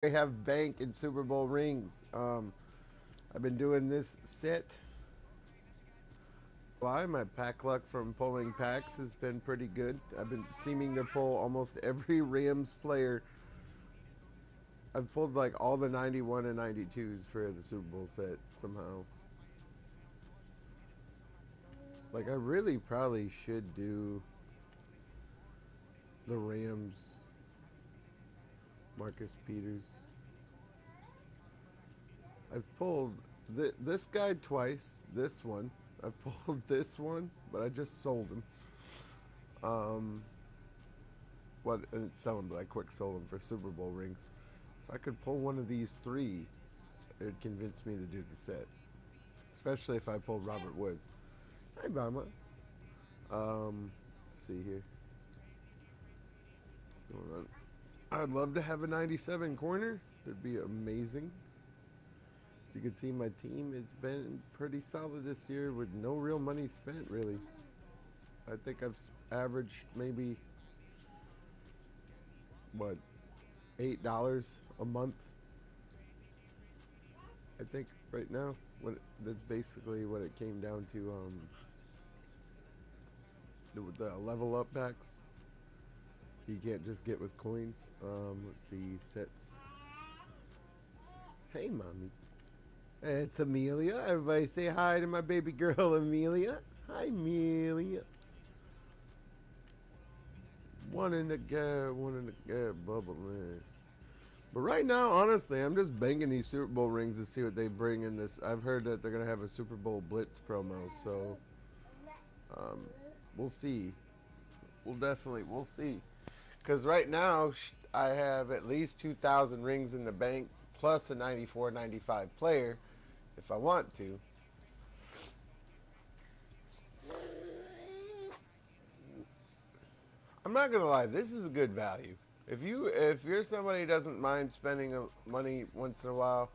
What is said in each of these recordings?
I have bank and Super Bowl rings. I've been doing this set. My pack luck from pulling packs has been pretty good. I've been seeming to pull almost every Rams player. I've pulled like all the 91 and 92s for the Super Bowl set somehow. Like I really probably should do the Rams, Marcus Peters. I've pulled this guy twice. This one. I've pulled this one, but I just sold him. Um, what? I didn't sell him, but I quick sold him for Super Bowl rings. If I could pull one of these three, it would convince me to do the set. Especially if I pulled Robert Woods. Hi, Bama. Let's see here. What's going on? I'd love to have a 97 corner. It'd be amazing. As you can see, my team has been pretty solid this year with no real money spent, really. I think I've averaged maybe, what, $8 a month. I think right now, that's basically what it came down to. The level up packs you can't just get with coins. Let's see, sets. Hey, mommy. It's Amelia. Everybody say hi to my baby girl, Amelia. Hi, Amelia. One in the gap, one in the gap, bubbling. But right now, honestly, I'm just banging these Super Bowl rings to see what they bring in this. I've heard that they're gonna have a Super Bowl Blitz promo, so um, we'll see. We'll see. Because right now, I have at least 2,000 rings in the bank, plus a 94, 95 player, if I want to. I'm not gonna lie, this is a good value. If you're somebody who doesn't mind spending money once in a while,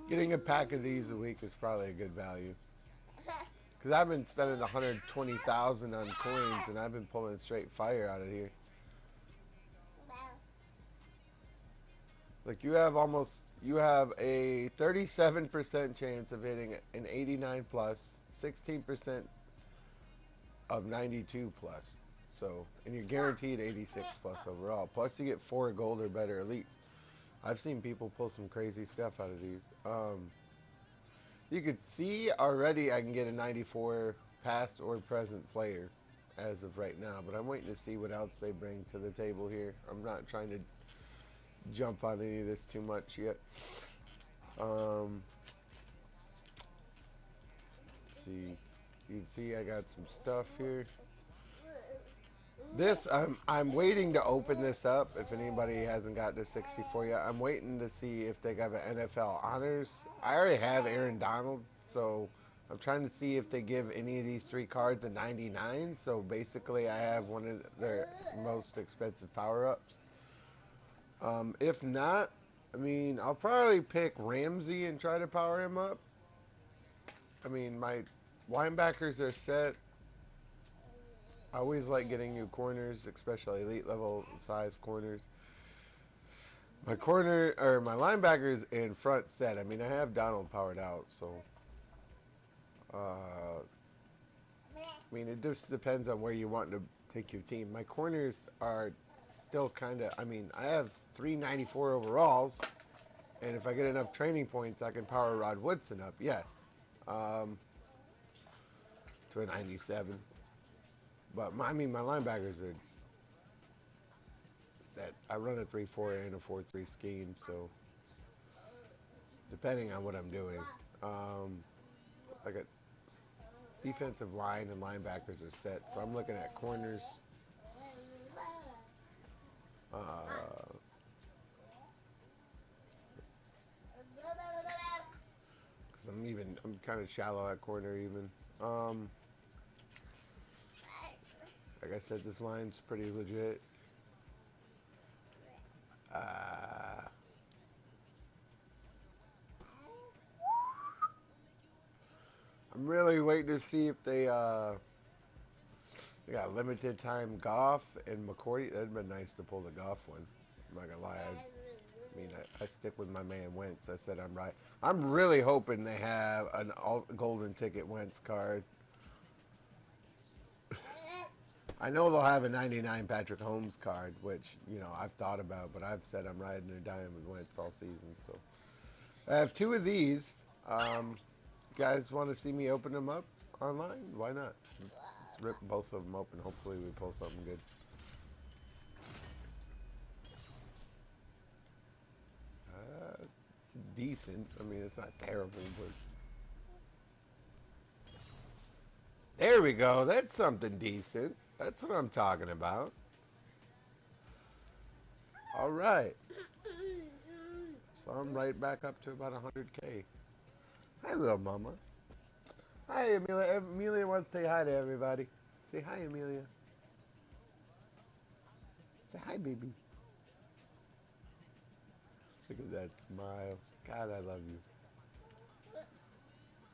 getting a pack of these a week is probably a good value. Because I've been spending 120,000 on coins, and I've been pulling straight fire out of here. Like you have a 37% chance of hitting an 89 plus, 16% of 92 plus. So, and you're guaranteed 86 plus overall. Plus, you get 4 gold or better elites. I've seen people pull some crazy stuff out of these. You could see already I can get a 94 past or present player as of right now, but I'm waiting to see what else they bring to the table here. I'm not trying to jump on any of this too much yet. Um, see, you can see I got some stuff here. This I'm waiting to open this up. If anybody hasn't got to 64 yet, I'm waiting to see if they got an NFL honors. I already have Aaron Donald, so I'm trying to see if they give any of these 3 cards a 99. So basically, I have one of their most expensive power ups. If not, I mean, I'll probably pick Ramsey and try to power him up. I mean, my linebackers are set. I always like getting new corners, especially elite level size corners. My linebackers in front set. I mean, I have Donald powered out, so I mean, it just depends on where you want to take your team. My corners are still kind of. I mean, I have 394 overalls, and if I get enough training points, I can power Rod Woodson up. Yes, um, to a 97. But I mean, my linebackers are set. I run a 3-4 and a 4-3 scheme, so depending on what I'm doing. Like a defensive line and linebackers are set, so I'm looking at corners. Uh, Cause I'm kind of shallow at corner even. Um, like I said, this line's pretty legit. Uh, I'm really waiting to see if they got limited time Goff and McCourty. That'd been nice to pull the Goff one. I'm not gonna lie. stick with my man Wentz. I said I'm right. I'm really hoping they have an golden ticket Wentz card. I know they'll have a 99 Patrick Holmes card, which, I've thought about, but I've said I'm riding or dying with Wentz all season. So I have two of these. Guys want to see me open them up online? Why not? Let's rip both of them open. Hopefully we pull something good. It's decent. I mean, it's not terrible, but there we go. That's something decent. That's what I'm talking about. All right. So I'm right back up to about 100K. Hi, little mama. Hi, Amelia. Amelia wants to say hi to everybody. Say hi, Amelia. Say hi, baby. Look at that smile. God, I love you.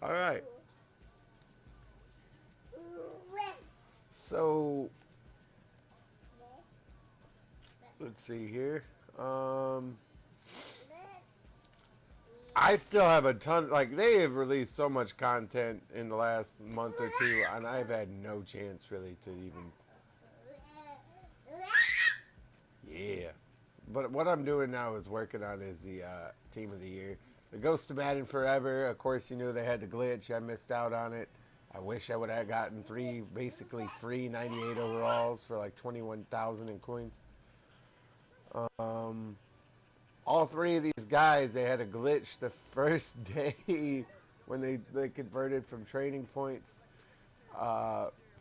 All right. So, let's see here. I still have a ton. Like, they have released so much content in the last month or two, and I've had no chance really to even. Yeah. But what I'm doing now is working on is the team of the year. The Ghost of Madden Forever. Of course, you knew they had the glitch. I missed out on it. I wish I would have gotten three basically free 98 overalls for like 21,000 in coins. Um, all three of these guys, they had a glitch the first day when they converted from training points,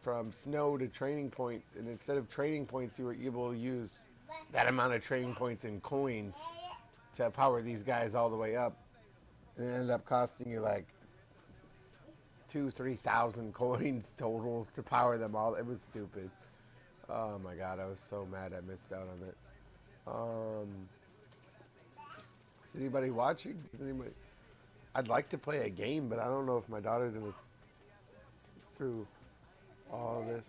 from snow to training points. And instead of training points, you were able to use that amount of training points in coins to power these guys all the way up. And it ended up costing you like 2,000-3,000 coins total to power them all. It was stupid. Oh my god, I was so mad I missed out on it. Is anybody watching? Is anybody? I'd like to play a game, but I don't know if my daughter's gonna through all this.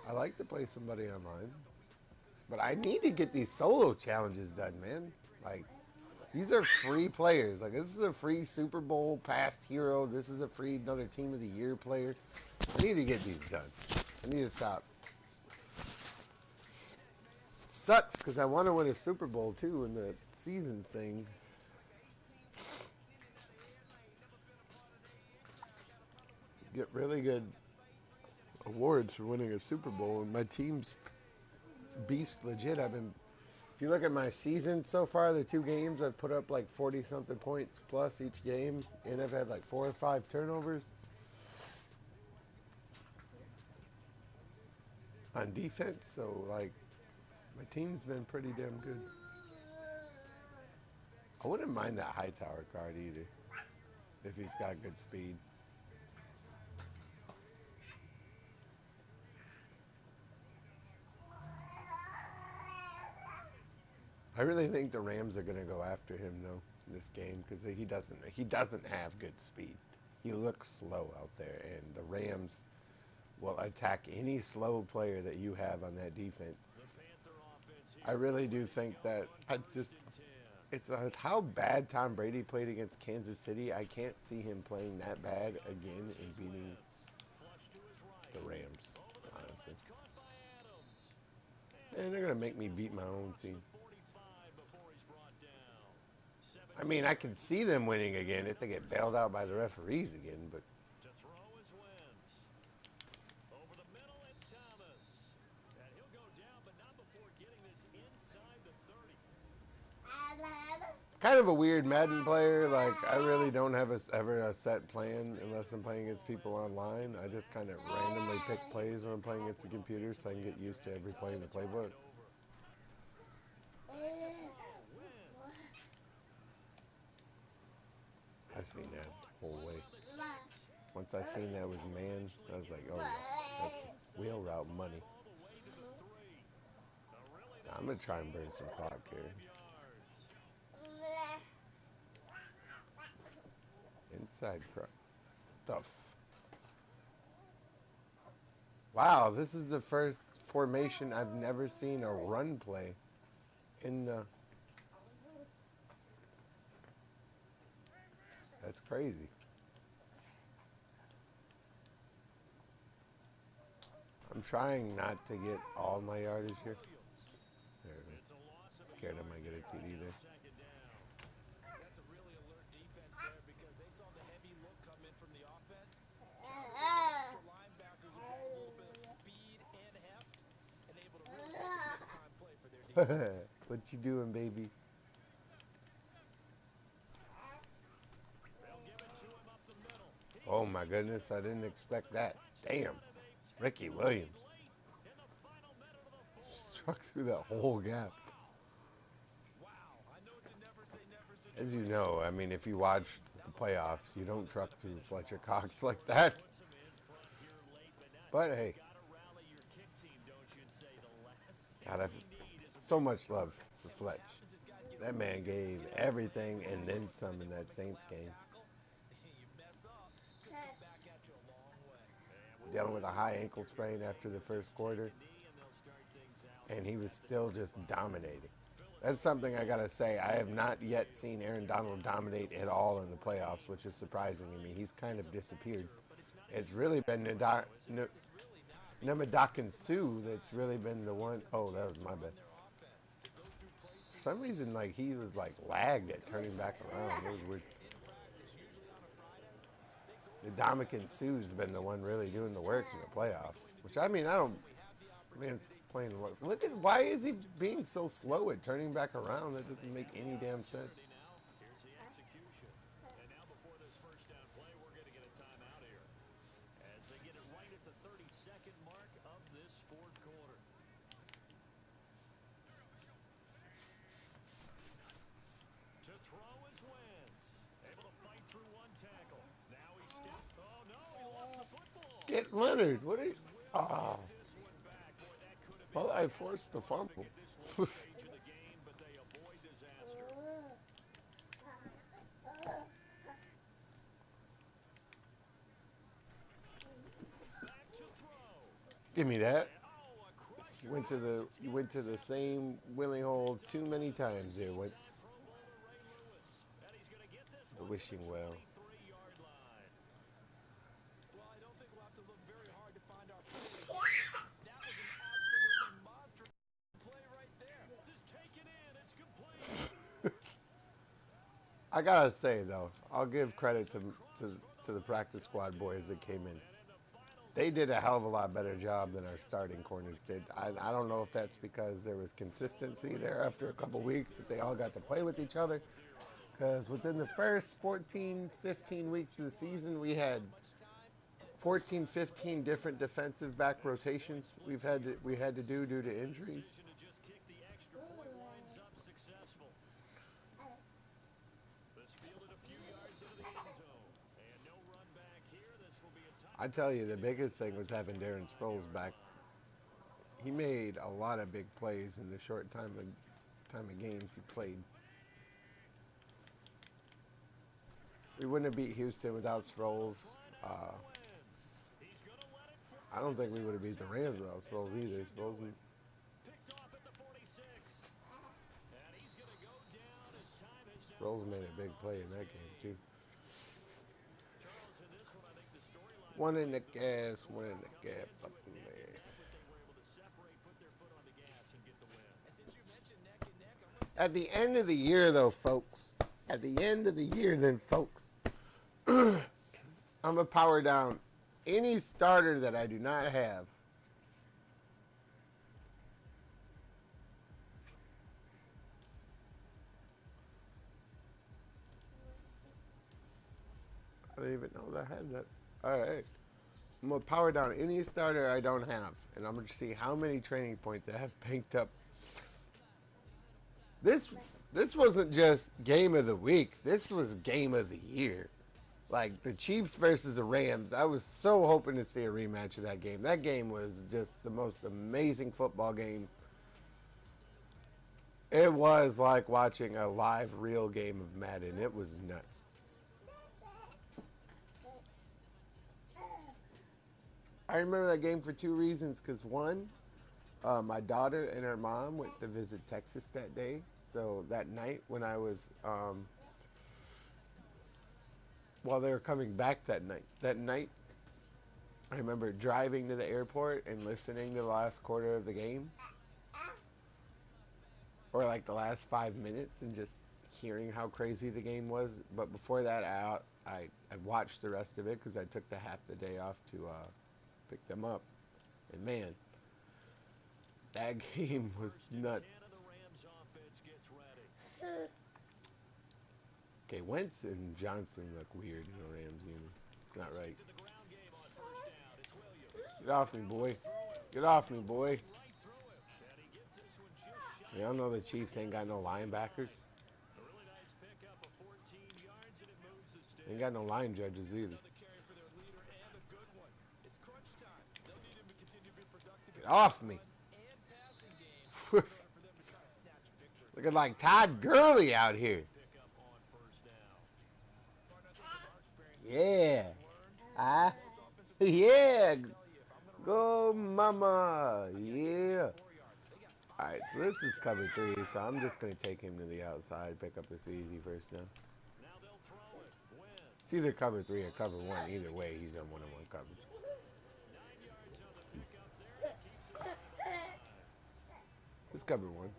I like to play somebody online, but I need to get these solo challenges done, man. Like, these are free players. Like, this is a free Super Bowl past hero. This is a free another Team of the Year player. I need to get these done. I need to stop. Sucks because I want to win a Super Bowl too in the season thing. Get really good awards for winning a Super Bowl, and my team's beast legit. If you look at my season so far, the two games I've put up like 40 something points plus each game, and I've had like 4 or 5 turnovers on defense. So like, my team's been pretty damn good. I wouldn't mind that Hightower card either, if he's got good speed. I really think the Rams are going to go after him though in this game because he doesn't have good speed. He looks slow out there, and the Rams will attack any slow player that you have on that defense. I really do think that how bad Tom Brady played against Kansas City. I can't see him playing that bad again and beating the Rams, honestly. And they're going to make me beat my own team. I mean, I can see them winning again if they get bailed out by the referees again, but kind of a weird Madden player. Like, I really don't have ever a set plan unless I'm playing against people online. I just kind of randomly pick plays when I'm playing against the computer so I can get used to every play in the playbook. I seen that whole way. Once I seen that was man, I was like, oh yeah, that's wheel route money. I'm gonna try and burn some clock here. Inside crop. Stuff. Wow, this is the first formation I've never seen a run play in the. That's crazy. I'm trying not to get all my yardage here. There it is. Scared I might get a TD there. That's a really alert defense there because they saw the heavy look come in from the offense. Extra linebackers who brought a little bit of speed and heft and able to really make a big-time play for their defense. What you doing, baby? Oh my goodness, I didn't expect that. Damn. Ricky Williams struck through that whole gap. As you know, I mean, if you watched the playoffs, you don't truck through Fletcher Cox like that. But hey, God, I so much love for Fletch. That man gave everything and then some in that Saints game. Dealing with a high ankle sprain after the first quarter, and he was still just dominating. That's something I gotta say. I have not yet seen Aaron Donald dominate at all in the playoffs, which is surprising to me. He's kind of disappeared. It's really been Nemadakin Sue that's really been the one. Oh, that was my bad. For some reason, like he was like lagged at turning back around. It was weird. The Dominican Sue's been the one really doing the work in the playoffs. Which I mean, I don't. Man's playing. Look at why is he being so slow at turning back around? That doesn't make any damn sense. Get Leonard. What are you? Ah. Well, I forced the fumble. Give me that. You went to the same willing hole too many times there. What's the wishing well? I gotta say though, I'll give credit to the practice squad boys that came in. They did a hell of a lot better job than our starting corners did. I don't know if that's because there was consistency there after a couple weeks that they all got to play with each other. Because within the first 14, 15 weeks of the season, we had 14, 15 different defensive back rotations we had to do due to injuries. I tell you, the biggest thing was having Darren Sproles back. He made a lot of big plays in the short time of games he played. We wouldn't have beat Houston without Sproles. I don't think we would have beat the Rams without Sproles either. Sproles made a big play in that game too. One in the gas, one in the gap, up in there. At the end of the year, though, folks. At the end of the year, then, folks. I'm going to power down any starter that I do not have. I didn't even know that I had that. All right. I'm going to power down any starter I don't have. And I'm going to see how many training points I have banked up. This wasn't just game of the week. This was game of the year. Like the Chiefs versus the Rams. I was so hoping to see a rematch of that game. That game was just the most amazing football game. It was like watching a live, real game of Madden. It was nuts. I remember that game for two reasons. Because one, my daughter and her mom went to visit Texas that day. So that night when I was while they were coming back that night. That night, I remember driving to the airport and listening to the last quarter of the game, or like the last 5 minutes, and just hearing how crazy the game was. But before that, I watched the rest of it because I took the half the day off to pick them up. And man, that game was nuts. Okay, Wentz and Johnson look weird in the Rams unit. It's not right. Get off me, boy. Get off me, boy. Y'all know the Chiefs ain't got no linebackers. Ain't got no line judges either. Get off me. Looking like Todd Gurley out here. Yeah. Yeah. Go, mama. Yeah. All right, so this is cover 3, so I'm just going to take him to the outside, pick up this easy first down. It's either cover 3 or cover 1. Either way, he's on one-on-one coverage. It's cover 1.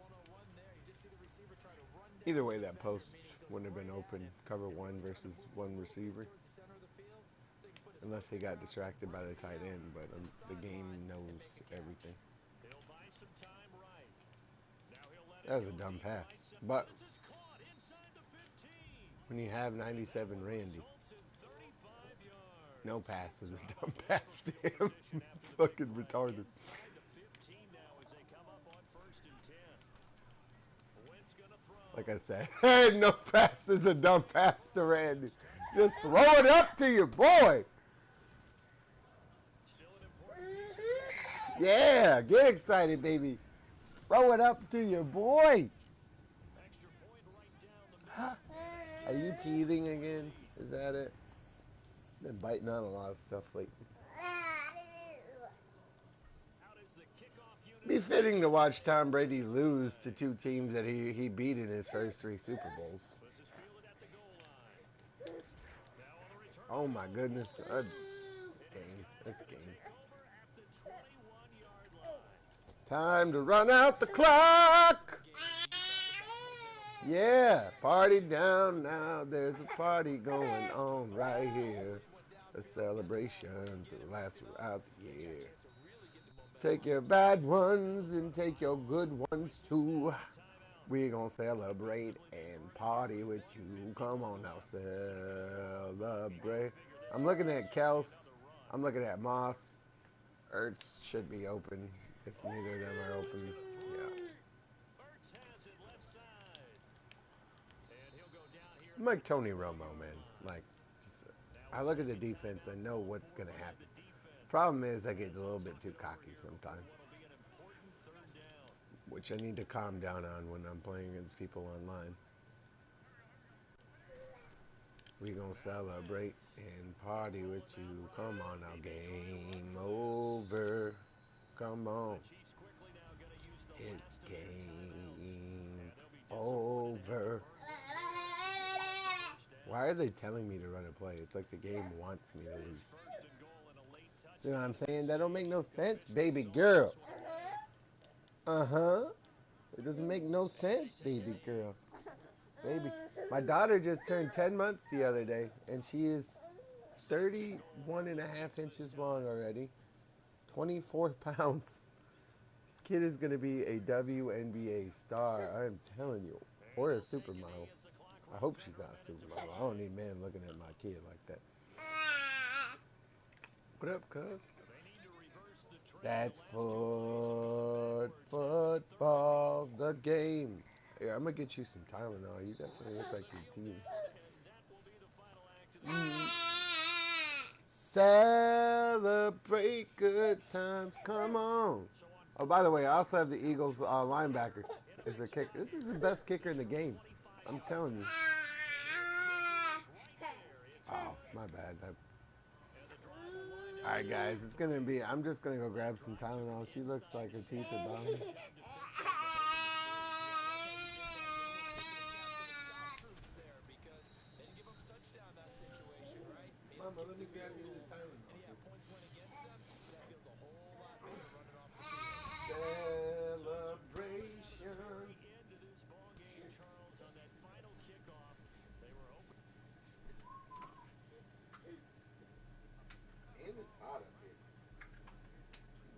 Either way, that post wouldn't have been open. Cover 1 versus 1 receiver. Unless he got distracted by the tight end, but the game knows everything. That was a dumb pass. But when you have 97 Randy, no pass is a dumb pass to him. Fucking retarded. Like I said, no pass is a dumb pass to Randy. Just throw it up to your boy. Yeah, get excited, baby. Throw it up to your boy. Are you teething again? Is that it? Been biting on a lot of stuff lately. Be fitting to watch Tom Brady lose to 2 teams that he beat in his first 3 Super Bowls. Oh my goodness. That's game. Time to run out the clock. Yeah, party down now. There's a party going on right here. A celebration to last throughout the year. Take your bad ones and take your good ones too. We're going to celebrate and party with you. Come on now, celebrate. I'm looking at Kels. I'm looking at Moss. Ertz should be open if neither of them are open. Yeah. I'm like Tony Romo, man. Like, I look at the defense. I know what's going to happen. Problem is, I get a little bit too cocky sometimes, which I need to calm down on when I'm playing against people online. We gonna celebrate and party with you. Come on now, game over. Come on. It's game over. Why are they telling me to run a play? It's like the game wants me to lose. See what I'm saying? That don't make no sense, baby girl. Uh-huh. It doesn't make no sense, baby girl. Baby. My daughter just turned 10 months the other day, and she is 31 and a half inches long already. 24 pounds. This kid is going to be a WNBA star, I'm telling you. Or a supermodel. I hope she's not a supermodel. I don't need men looking at my kid like that. What up, cuz? That's football, the game. Here, I'm going to get you some Tylenol. You definitely look like you're teething. Celebrate good times. Come on. Oh, by the way, I also have the Eagles linebacker as a kicker. This is the best kicker in the game. I'm telling you. Oh, my bad. All right, guys, it's going to be, I'm just going to go grab some Tylenol. She looks like her teeth are bothering. but let me kick the grab field you the goal. Tylenol. And yeah, points went against them, but that feels a whole lot better running off the field. Celebration. Into this ball game, Charles, on that final kickoff. They were hoping. And it's hot up here.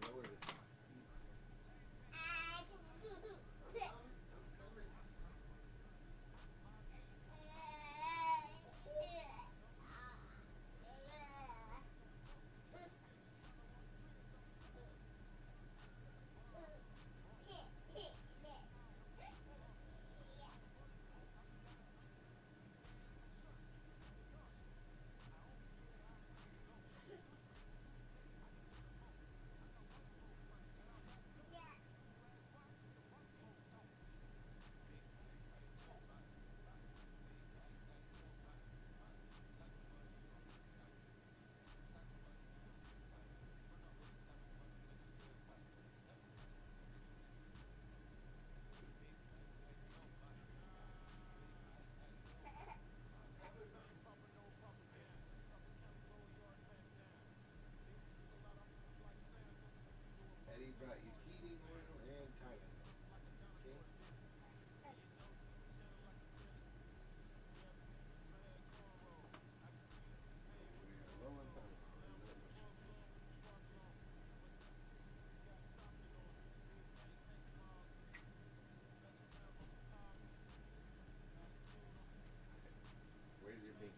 Lower the heat. I'm coming. Eddie brought you heating oil and Tylenol. Okay? We are low on Tylenol. Where's your bean?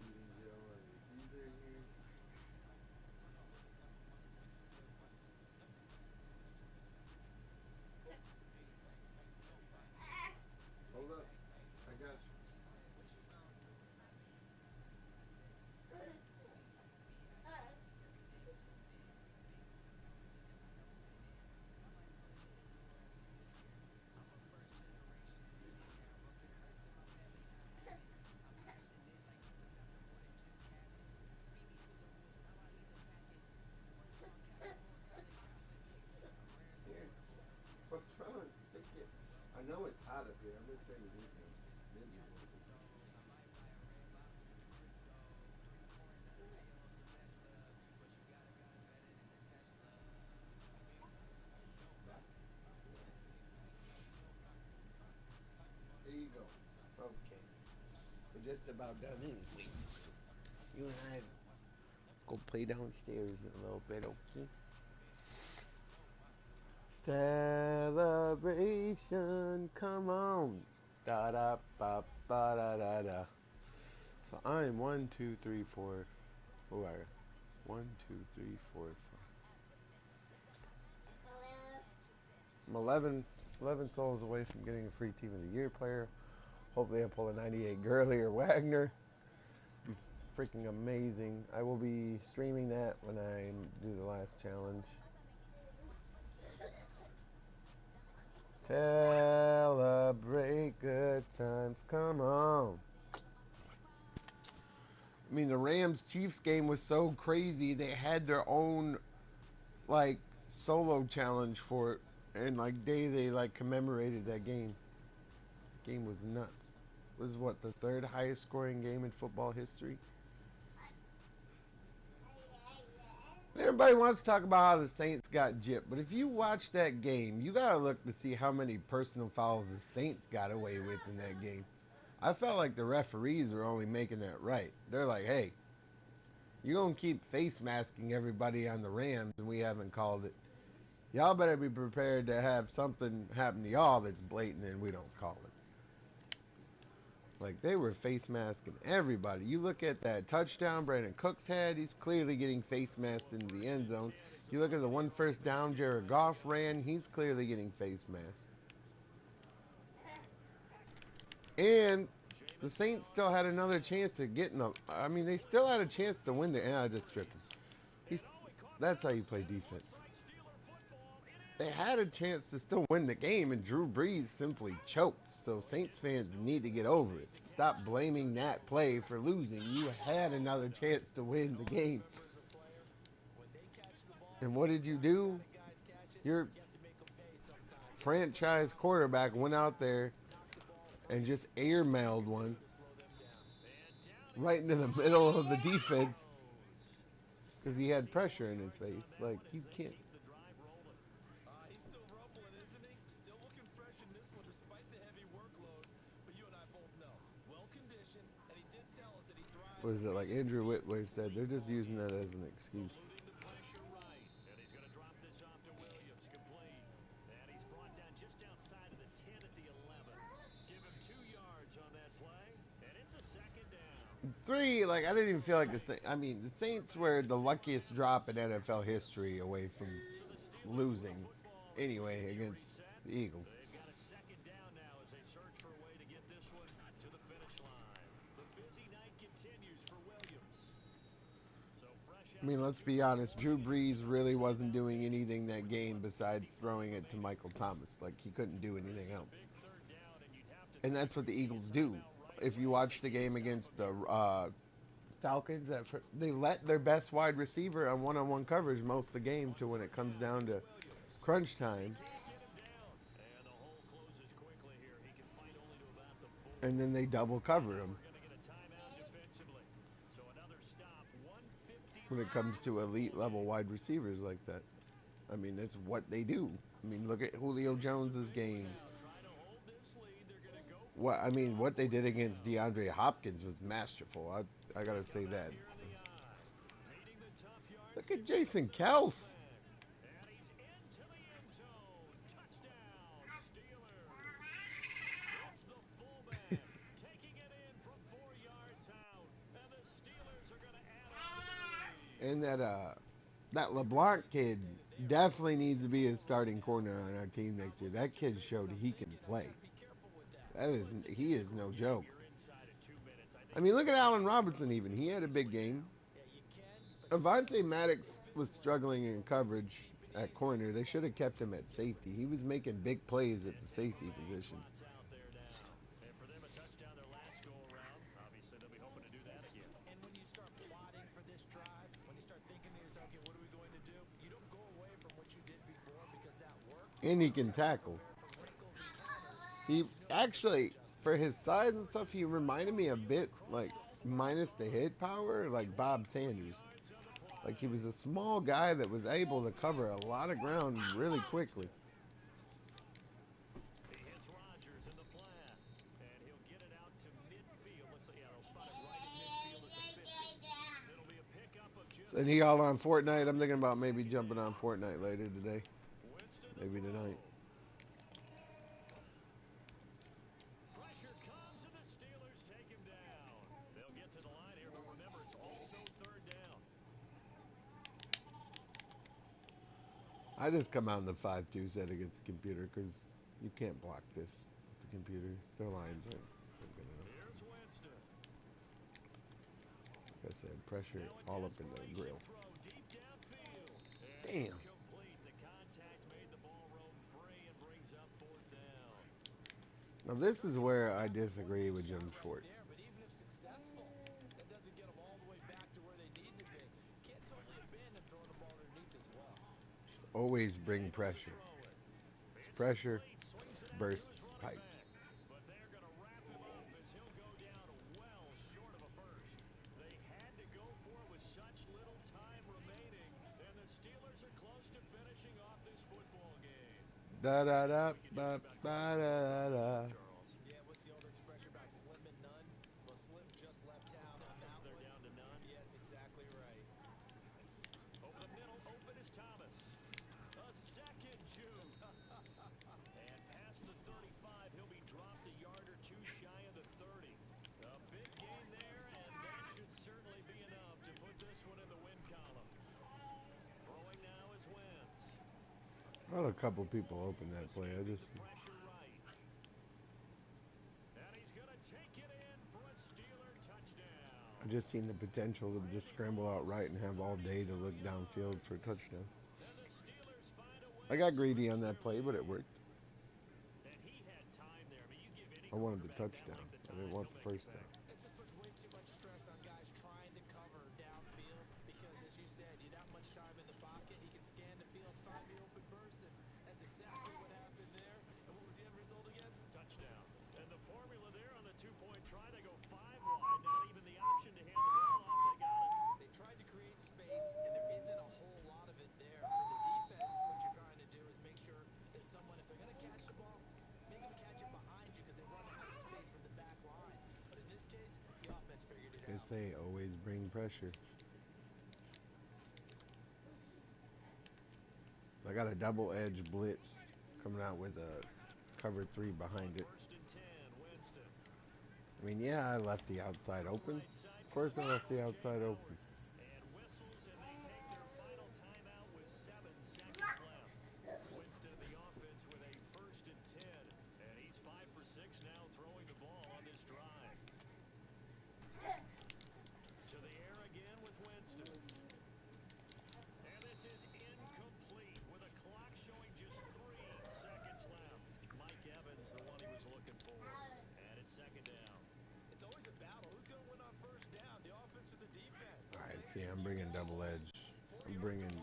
Heating gel on your heater here. Hold up. I got you. Here. What's wrong? Take it. I know it's hot up here. I'm not saying you didn't. Miserable. Back. There you go. Okay. We're just about done anyway. You and I go play downstairs in a little bit, okay? Celebration, come on. Da da ba ba da da da. So I'm 1, 2, 3, 4. Who are you? 1, 2, 3, 4, 5. I'm 11 souls away from getting a free Team of the Year player. Hopefully, I pull a 98 Gurley or Wagner. Be freaking amazing. I will be streaming that when I do the last challenge. Celebrate good times. Come on. I mean, the Rams Chiefs game was so crazy. They had their own like solo challenge for it, and like they like commemorated that game. The game was nuts. It was what, the third highest scoring game in football history? Everybody wants to talk about how the Saints got gypped, but if you watch that game, you gotta look to see how many personal fouls the Saints got away with in that game. I felt like the referees were only making that right. They're like, hey, you're gonna keep face masking everybody on the Rams, and we haven't called it. Y'all better be prepared to have something happen to y'all that's blatant and we don't call it. Like, they were face masking everybody. You look at that touchdown Brandon Cooks had, he's clearly getting face masked into the end zone. You look at the one first down Jared Goff ran, he's clearly getting face masked. And the Saints still had another chance to get in the. I mean, they still had a chance to win the. And I just stripped him. That's how you play defense. They had a chance to still win the game, and Drew Brees simply choked. So Saints fans need to get over it. Stop blaming that play for losing. You had another chance to win the game. And what did you do? Guys catch it. Your You have to make them pay sometimes. franchise quarterback went out there Knock the ball free. and just airmailed one To slow them down. And down right into the inside middle of the defense goes. because he had 64 pressure in his yards face. on that Like, one you as they can't. keep the drive rolling. He's still rumbling, isn't he? Still looking fresh in this one despite the heavy workload. But you and I both know, well conditioned, and he did tell us that he thrives. Was it like Andrew Whitworth said? They're just using that as an excuse. Eluding the pressure right. And he's going to drop this off to Williams. Complete. And he's brought down just outside of the 10 at the 11. Give him 2 yards on that play. And it's a second down. 3, like, I didn't even feel like the Saints. I mean, the Saints were the luckiest drop in NFL history away from So the Steelers losing with the football as anyway they against reset. the Eagles. They've got a second down now as they search for a way to get this one to the finish line. The busy night continues for Williams. So fresh I mean, let's be honest. Drew Brees really wasn't doing anything that game besides throwing it to Michael Thomas. Like, he couldn't do anything else. big third down, and you'd have to And that's what the Eagles do. If you watch the game against the Falcons, they let their best wide receiver on one-on-one coverage most of the game to when it comes down to crunch time. get him down. And the hole closes quickly here. He can fight only to about the 4. And then they double cover him We're going to get a timeout defensively. So another stop, 150. when it comes to elite level wide receivers like that. I mean, that's what they do. I mean, look at Julio Jones's game. Try to hold this lead. They're going to go What they did against DeAndre Hopkins was masterful. I gotta say that. here in the eye. Needing the tough yards. Look at Jason Kels. And he's into the end zone. Touchdown, Steelers. It's the fullback taking it in from 4 yards out. And the Steelers are going to add on to the lead. And that LeBlanc kid definitely needs to be a starting corner on our team next year. That kid showed he can play. He is no joke. You're inside at 2 minutes. I think I mean, look at Allen Robinson even. He had a big game. Avante Maddox was struggling in coverage at corner. They should have kept him at safety. He was making big plays at the safety position. spots out there now. And for them, a touchdown their last go around. Obviously, they'll be hoping to do that again. And when you start plotting for this drive, when you start thinking to yourself, okay, what are we going to do? You don't go away from what you did before because that worked. And he can tackle. For wrinkles and counters, He actually, for his size and stuff, he reminded me a bit, like, minus the hit power, like Bob Sanders. Like, he was a small guy that was able to cover a lot of ground really quickly. He hits Rodgers in the flat. And he'll get it out to midfield. Looks like, they'll spot it right at midfield at the 50. It'll be a pickup of just And he all on Fortnite. I'm thinking about maybe jumping on Fortnite later today. Winston. Maybe tonight. Pressure comes and the Steelers take him down. They'll get to the line here, but remember, it's also third down. I just come out in the 5-2 set against the computer because you can't block this with the computer. Their lines aren't good enough. Here's Winston. Like I said, pressure all up in the grill. Throw deep downfield. Damn. Complete. The contact made the ball roam free and brings up fourth down. Now this is where I disagree with Jim Schwartz. there, but even if successful, that doesn't get them all the way back to where they need to be. Can't totally abandon throwing the ball underneath as well. Always bring pressure. Pressure bursts pipes. But they're going to wrap him up as he'll go down well short of a first. They had to go for it with such little time remaining, and the Steelers are close to finishing off this football game. Da da da ba ba da da. Yeah, what's the old expression about slim and none? Well, Slim just left town on that They're one. down to none. Yes, exactly right. Over the middle, open is Thomas. A second juke. And past the 35, he'll be dropped a yard or two shy of the 30. A big gain there, and that should certainly be enough to put this one in the win column. Throwing now is Wentz. I had a couple people open that play. Pressure right. And he's going to take it in for a Steeler touchdown. I just seen the potential to just scramble out right and have all day to look downfield for a touchdown. And the Steelers find a way. I got greedy on that play, but it worked. And he had time there, but you give any I wanted the quarterback that touchdown. length of I didn't time, want he'll the make first it down. It just puts way too much stress on guys trying to cover downfield because, as you said, you that much time in the pocket. He can scan the field, find the open person. That's exactly what happened there. And what was the end result again? Touchdown. And the formula there on the two-point try, they go 5 wide. Not even the option to hand the ball off. They got it. They tried to create space, and there isn't a whole lot of it there. For the defense, what you're trying to do is make sure that someone, if they're going to catch the ball, make them catch it behind you because they run out of space from the back line. But in this case, the offense figured it They out. say always bring pressure. I got a double edge blitz coming out with a cover 3 behind it. First and 10, Winston. I mean, yeah, I left the outside open. Right side Of course, I left the Jay outside Howard. open. And whistles, and they take their final timeout with 7 seconds left. Winston in the offense with a first and 10. And he's 5 for 6 now throwing the ball on this drive. To the air again with Winston. And this is incomplete with a clock showing just 3 seconds left. Mike Evans, the one he was looking for. And it's second down. It's always a battle. Who's going to win on first down, the offense or the defense? All right, see, I'm bringing double edge. I'm bringing,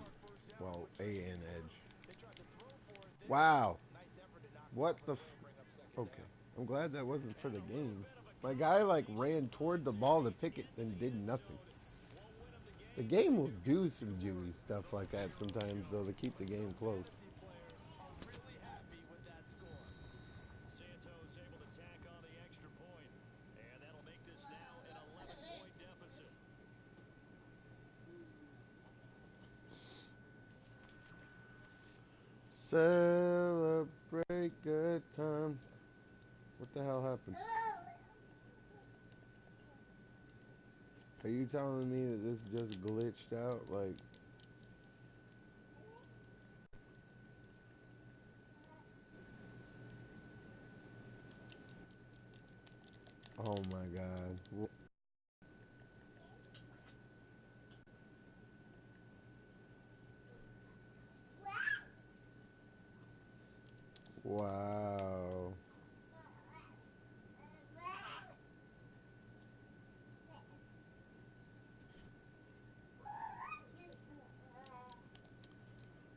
well, A and edge. They tried to throw for it there. Wow. Nice effort to knock What it the down, bring up second Okay. down. I'm glad that wasn't for the game. My guy, like, ran toward the ball to pick it and did nothing. The game will do some Dewey stuff like that sometimes, though, to keep the game close. Fantasy players are really happy with that score. Santos able to tack on the extra point, and that'll make this now an 11-point deficit. Celebrate good time. What the hell happened? Are you telling me that this just glitched out? Like, oh my God. Wow.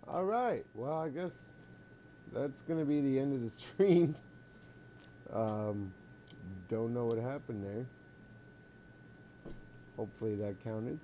All right. Well, I guess that's going to be the end of the stream. Don't know what happened there. Hopefully that counted.